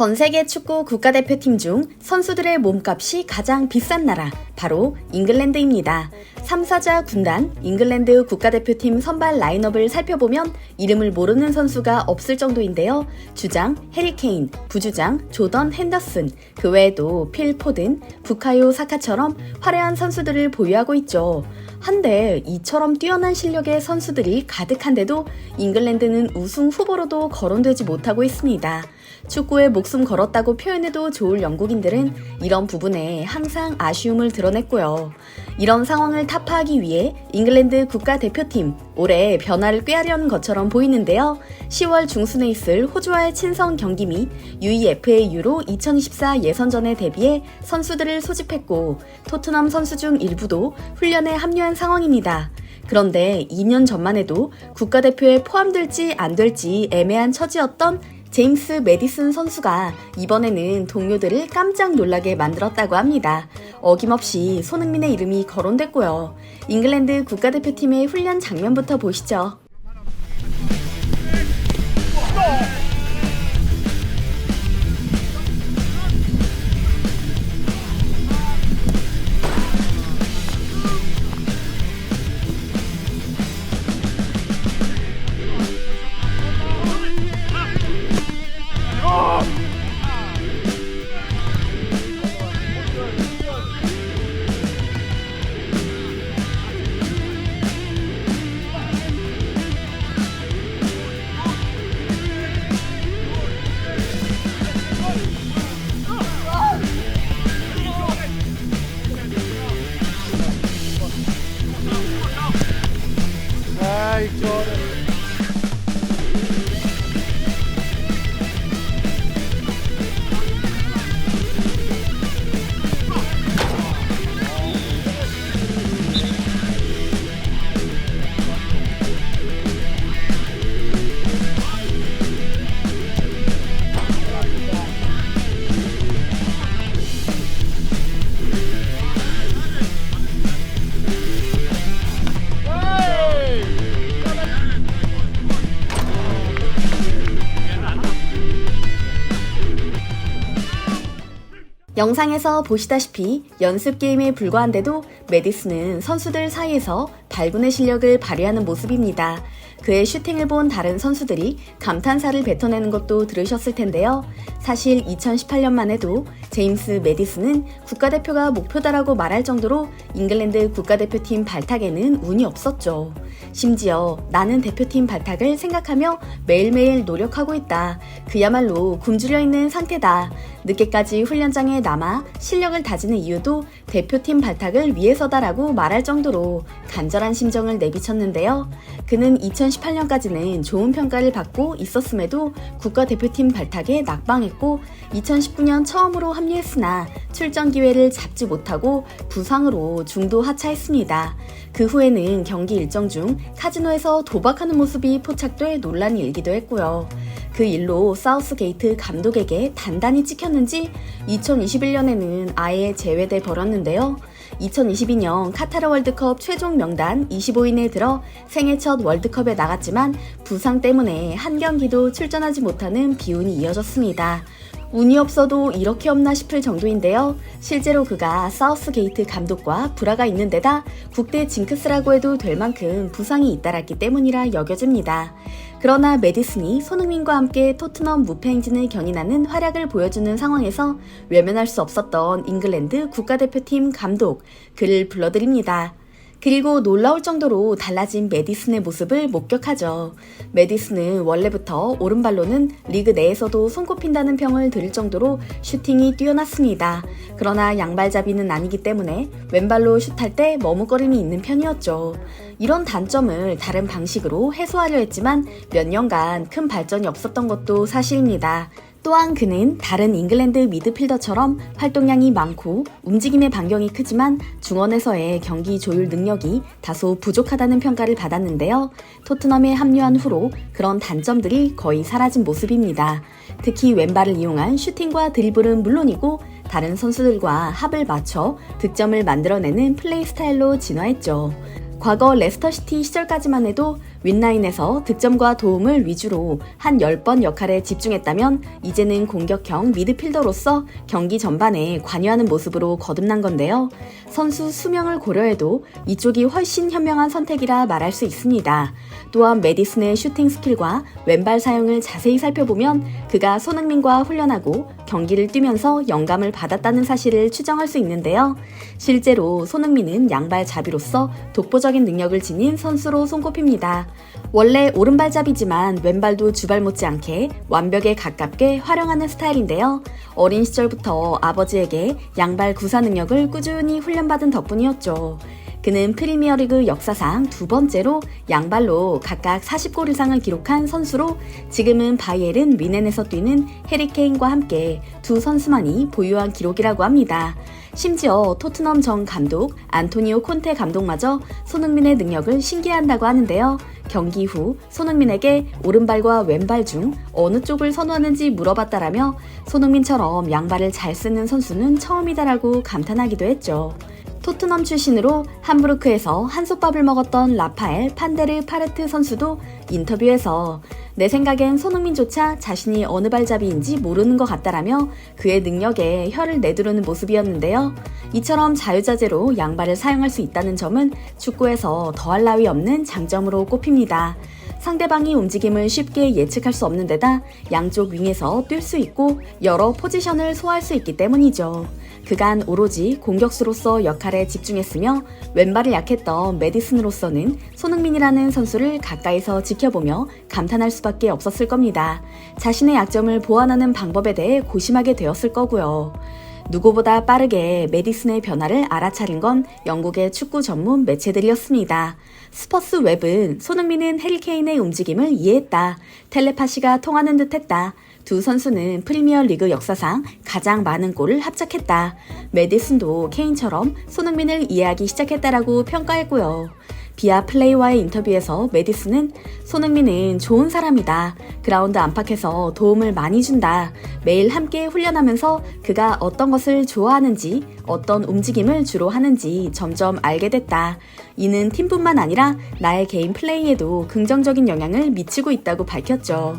전 세계 축구 국가대표팀 중 선수들의 몸값이 가장 비싼 나라, 바로 잉글랜드입니다. 3사자 군단 잉글랜드 국가대표팀 선발 라인업을 살펴보면 이름을 모르는 선수가 없을 정도인데요. 주장 해리 케인, 부주장 조던 핸더슨, 그 외에도 필 포든, 부카요 사카처럼 화려한 선수들을 보유하고 있죠. 한데 이처럼 뛰어난 실력의 선수들이 가득한데도 잉글랜드는 우승 후보로도 거론되지 못하고 있습니다. 축구에 목숨 걸었다고 표현해도 좋을 영국인들은 이런 부분에 항상 아쉬움을 드러냈고요. 이런 상황을 타파하기 위해 잉글랜드 국가대표팀 올해 변화를 꾀하려는 것처럼 보이는데요. 10월 중순에 있을 호주와의 친선 경기 및 UEFA 유로 2024 예선전에 대비해 선수들을 소집했고 토트넘 선수 중 일부도 훈련에 합류한 상황입니다. 그런데 2년 전만 해도 국가대표에 포함될지 안 될지 애매한 처지였던 제임스 매디슨 선수가 이번에는 동료들을 깜짝 놀라게 만들었다고 합니다. 어김없이 손흥민의 이름이 거론됐고요. 잉글랜드 국가대표팀의 훈련 장면부터 보시죠. 영상에서 보시다시피 연습 게임에 불과한데도 매디슨은 선수들 사이에서 발군의 실력을 발휘하는 모습입니다. 그의 슈팅을 본 다른 선수들이 감탄사를 뱉어내는 것도 들으셨을 텐데요. 사실 2018년만 해도 제임스 매디슨은 국가대표가 목표다라고 말할 정도로 잉글랜드 국가대표팀 발탁에는 운이 없었죠. 심지어 나는 대표팀 발탁을 생각하며 매일매일 노력하고 있다. 그야말로 굶주려 있는 상태다. 늦게까지 훈련장에 남아 실력을 다지는 이유도 대표팀 발탁을 위해서다라고 말할 정도로 간절한 심정을 내비쳤는데요. 그는 2018년까지는 좋은 평가를 받고 있었음에도 국가대표팀 발탁에 낙방했고 2019년 처음으로 합류했으나 출전 기회를 잡지 못하고 부상으로 중도 하차했습니다. 그 후에는 경기 일정 중 카지노에서 도박하는 모습이 포착돼 논란이 일기도 했고요. 그 일로 사우스게이트 감독에게 단단히 찍혔는지 2021년에는 아예 제외돼 버렸는데요. 2022년 카타르 월드컵 최종 명단 25인에 들어 생애 첫 월드컵에 나갔지만 부상 때문에 한 경기도 출전하지 못하는 비운이 이어졌습니다. 운이 없어도 이렇게 없나 싶을 정도인데요. 실제로 그가 사우스게이트 감독과 불화가 있는 데다 국대 징크스라고 해도 될 만큼 부상이 잇따랐기 때문이라 여겨집니다. 그러나 매디슨이 손흥민과 함께 토트넘 무패 행진을 견인하는 활약을 보여주는 상황에서 외면할 수 없었던 잉글랜드 국가대표팀 감독, 그를 불러드립니다. 그리고 놀라울 정도로 달라진 매디슨의 모습을 목격하죠. 매디슨은 원래부터 오른발로는 리그 내에서도 손꼽힌다는 평을 들을 정도로 슈팅이 뛰어났습니다. 그러나 양발잡이는 아니기 때문에 왼발로 슛할 때 머뭇거림이 있는 편이었죠. 이런 단점을 다른 방식으로 해소하려 했지만 몇 년간 큰 발전이 없었던 것도 사실입니다. 또한 그는 다른 잉글랜드 미드필더처럼 활동량이 많고 움직임의 반경이 크지만 중원에서의 경기 조율 능력이 다소 부족하다는 평가를 받았는데요. 토트넘에 합류한 후로 그런 단점들이 거의 사라진 모습입니다. 특히 왼발을 이용한 슈팅과 드리블은 물론이고 다른 선수들과 합을 맞춰 득점을 만들어내는 플레이 스타일로 진화했죠. 과거 레스터시티 시절까지만 해도 윗라인에서 득점과 도움을 위주로 한 10번 역할에 집중했다면 이제는 공격형 미드필더로서 경기 전반에 관여하는 모습으로 거듭난 건데요. 선수 수명을 고려해도 이쪽이 훨씬 현명한 선택이라 말할 수 있습니다. 또한 메디슨의 슈팅 스킬과 왼발 사용을 자세히 살펴보면 그가 손흥민과 훈련하고 경기를 뛰면서 영감을 받았다는 사실을 추정할 수 있는데요. 실제로 손흥민은 양발 잡이로서 독보적인 능력을 지닌 선수로 손꼽힙니다. 원래 오른발잡이지만 왼발도 주발 못지않게 완벽에 가깝게 활용하는 스타일인데요. 어린 시절부터 아버지에게 양발 구사 능력을 꾸준히 훈련받은 덕분이었죠. 그는 프리미어리그 역사상 두 번째로 양발로 각각 40골 이상을 기록한 선수로 지금은 바이에른 뮌헨에서 뛰는 해리 케인과 함께 두 선수만이 보유한 기록이라고 합니다. 심지어 토트넘 전 감독 안토니오 콘테 감독마저 손흥민의 능력을 신기해한다고 하는데요. 경기 후 손흥민에게 오른발과 왼발 중 어느 쪽을 선호하는지 물어봤다라며 손흥민처럼 양발을 잘 쓰는 선수는 처음이다라고 감탄하기도 했죠. 토트넘 출신으로 함부르크에서 한솥밥을 먹었던 라파엘 판데르 파르트 선수도 인터뷰에서 내 생각엔 손흥민조차 자신이 어느 발잡이인지 모르는 것 같다라며 그의 능력에 혀를 내두르는 모습이었는데요. 이처럼 자유자재로 양발을 사용할 수 있다는 점은 축구에서 더할 나위 없는 장점으로 꼽힙니다. 상대방이 움직임을 쉽게 예측할 수 없는 데다 양쪽 윙에서 뛸 수 있고 여러 포지션을 소화할 수 있기 때문이죠. 그간 오로지 공격수로서 역할에 집중했으며 왼발이 약했던 메디슨으로서는 손흥민이라는 선수를 가까이서 지켜보며 감탄할 수밖에 없었을 겁니다. 자신의 약점을 보완하는 방법에 대해 고심하게 되었을 거고요. 누구보다 빠르게 메디슨의 변화를 알아차린 건 영국의 축구 전문 매체들이었습니다. 스퍼스 웹은 손흥민은 해리 케인의 움직임을 이해했다. 텔레파시가 통하는 듯했다. 두 선수는 프리미어리그 역사상 가장 많은 골을 합작했다. 메디슨도 케인처럼 손흥민을 이해하기 시작했다라고 평가했고요. 비아 플레이와의 인터뷰에서 메디슨은 손흥민은 좋은 사람이다. 그라운드 안팎에서 도움을 많이 준다. 매일 함께 훈련하면서 그가 어떤 것을 좋아하는지, 어떤 움직임을 주로 하는지 점점 알게 됐다. 이는 팀뿐만 아니라 나의 개인 플레이에도 긍정적인 영향을 미치고 있다고 밝혔죠.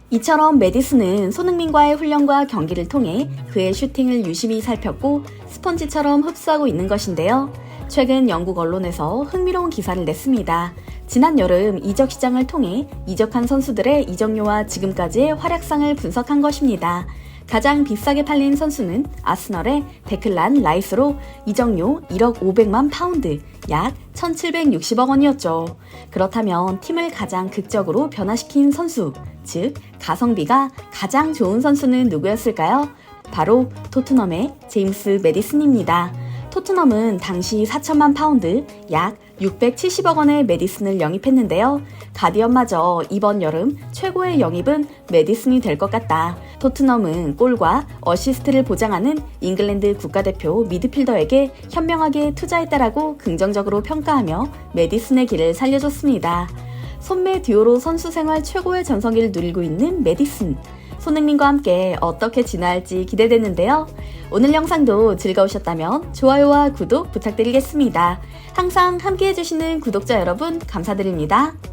이처럼 메디슨은 손흥민과의 훈련과 경기를 통해 그의 슈팅을 유심히 살폈고 스펀지처럼 흡수하고 있는 것인데요. 최근 영국 언론에서 흥미로운 기사를 냈습니다. 지난 여름 이적 시장을 통해 이적한 선수들의 이적료와 지금까지의 활약상을 분석한 것입니다. 가장 비싸게 팔린 선수는 아스널의 데클란 라이스로 이적료 1억 500만 파운드, 약 1760억 원이었죠. 그렇다면 팀을 가장 극적으로 변화시킨 선수, 즉 가성비가 가장 좋은 선수는 누구였을까요? 바로 토트넘의 제임스 메디슨입니다. 토트넘은 당시 4천만 파운드, 약 670억 원의 메디슨을 영입했는데요. 가디언마저 이번 여름 최고의 영입은 메디슨이 될 것 같다. 토트넘은 골과 어시스트를 보장하는 잉글랜드 국가대표 미드필더에게 현명하게 투자했다라고 긍정적으로 평가하며 메디슨의 길을 살려줬습니다. 손매 듀오로 선수 생활 최고의 전성기를 누리고 있는 메디슨. 손흥민과 함께 어떻게 지나갈지 기대되는데요. 오늘 영상도 즐거우셨다면 좋아요와 구독 부탁드리겠습니다. 항상 함께 해주시는 구독자 여러분 감사드립니다.